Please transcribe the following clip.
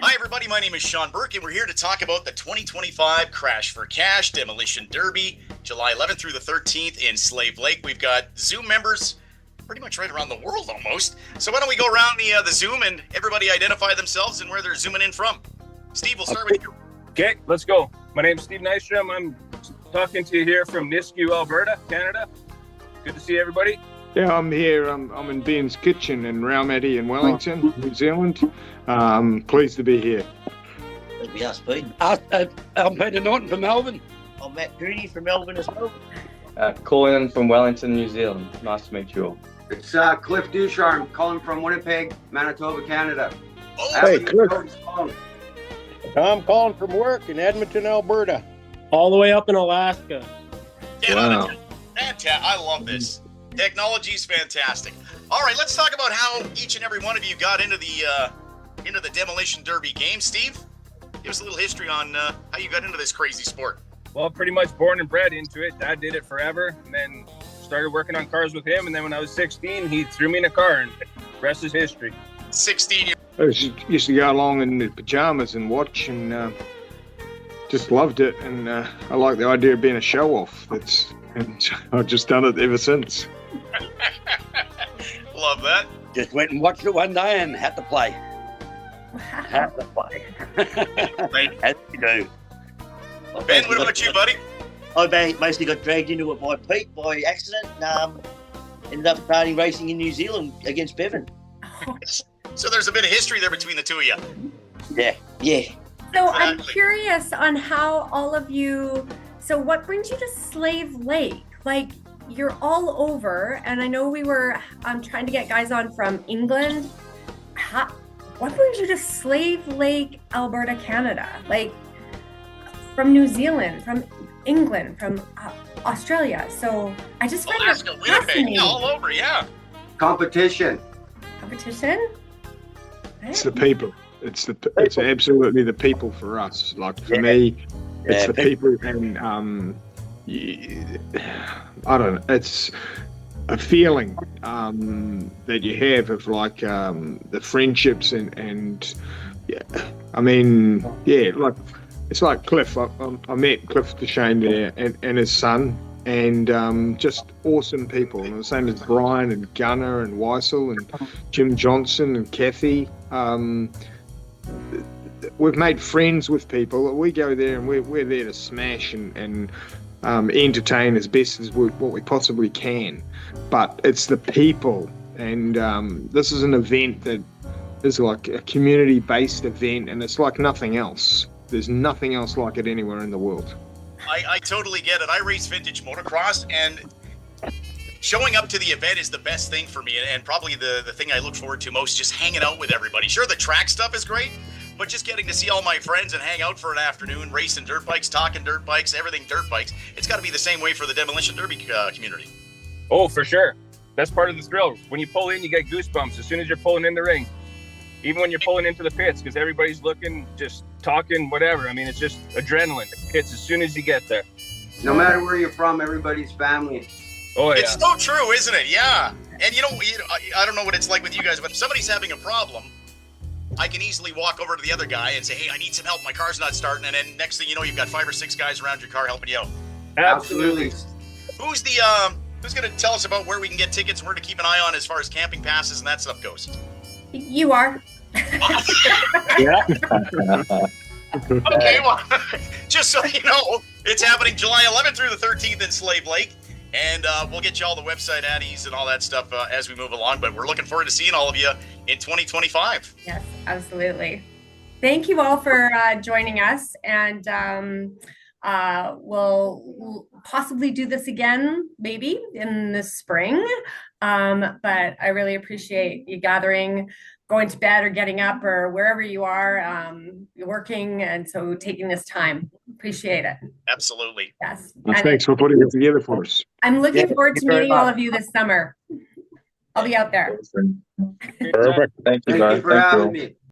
Hi, everybody. My name is Sean Burke, and we're here to talk about the 2025 Crash for Cash Demolition Derby, July 11th through the 13th in Slave Lake. We've got Zoom members pretty much right around the world almost. So why don't we go around the Zoom and everybody identify themselves and where they're zooming in from. Steve, we'll start with you. Okay, let's go. My name's Steve Nystrom. I'm talking to you here from Nisku, Alberta, Canada. Good to see everybody. Yeah, I'm here. I'm in Ben's Kitchen in Raumati in Wellington, New Zealand. Pleased to be here. That'd be us, Pete. I'm Peter Norton from Melbourne. I'm Matt Cooney from Melbourne as well. Calling in from Wellington, New Zealand. Nice to meet you all. It's Cliff Ducharme calling from Winnipeg, Manitoba, Canada. Hey, Cliff. I'm calling from work in Edmonton, Alberta. All the way up in Alaska. Wow. Fantastic. I love this. Technology is fantastic. All right, let's talk about how each and every one of you got into the Demolition Derby game. Steve, give us a little history on how you got into this crazy sport. Well, pretty much born and bred into it. Dad did it forever, and then started working on cars with him. And then when I was 16, he threw me in a car, and the rest is history. 16 years. I used to go along in the pajamas and watch, and just loved it. And I like the idea of being a show-off. And I've just done it ever since. Love that. Just went and watched it one day and had to play. Had to play. Right. As you do. Ben, what about you, buddy? I basically got dragged into it by Pete by accident. Ended up starting racing in New Zealand against Bevan. So there's a bit of history there between the two of you. Yeah. So I'm Exactly. curious on how all of you, so what brings you to Slave Lake? Like, you're all over, and I know we were trying to get guys on from England. What brings you to Slave Lake, Alberta, Canada? Like, from New Zealand, from England, from Australia. So I just find Alaska, that Winnipeg, fascinating. yeah, all over, yeah. Competition. Competition? It's the people. It's absolutely the people for us. Like for me, it's the people, and I don't know. It's a feeling that you have of like the friendships and yeah. I mean, yeah, like it's like Cliff. I met Cliff Ducharme there and his son, and just awesome people. And the same as Brian and Gunnar and Weissel and Jim Johnson and Kathy. We've made friends with people. We go there and we're there to smash and entertain as best as what we possibly can. But it's the people, and this is an event that is like a community-based event, and it's like nothing else. There's nothing else like it anywhere in the world. I totally get it. I race vintage motocross, and showing up to the event is the best thing for me, and probably the thing I look forward to most, just hanging out with everybody. Sure, the track stuff is great, but just getting to see all my friends and hang out for an afternoon, racing dirt bikes, talking dirt bikes, everything dirt bikes. It's got to be the same way for the Demolition Derby community. Oh, for sure. That's part of the thrill. When you pull in, you get goosebumps as soon as you're pulling in the ring. Even when you're pulling into the pits, because everybody's looking, just talking, whatever. I mean, it's just adrenaline. It hits as soon as you get there. No matter where you're from, everybody's family. Oh, yeah. It's so true, isn't it? Yeah. And I don't know what it's like with you guys, but if somebody's having a problem, I can easily walk over to the other guy and say, hey, I need some help. My car's not starting. And then next thing you know, you've got 5 or 6 guys around your car helping you out. Absolutely. Who's going to tell us about where we can get tickets and where to keep an eye on as far as camping passes and that stuff goes? You are. Yeah. Okay, well, just so you know, it's happening July 11th through the 13th in Slave Lake. And we'll get you all the website addies and all that stuff as we move along. But we're looking forward to seeing all of you in 2025. Yes, absolutely. Thank you all for joining us, and we'll possibly do this again, maybe in the spring. But I really appreciate you gathering, going to bed or getting up or wherever you are, you're working, and so taking this time. Appreciate it. Absolutely. Yes. Well, And thanks for putting it together for us. I'm looking forward to thank you very meeting all much. of you this summer. I'll be out there. Perfect. Thank you, Thank guys. you for Thank you. having me.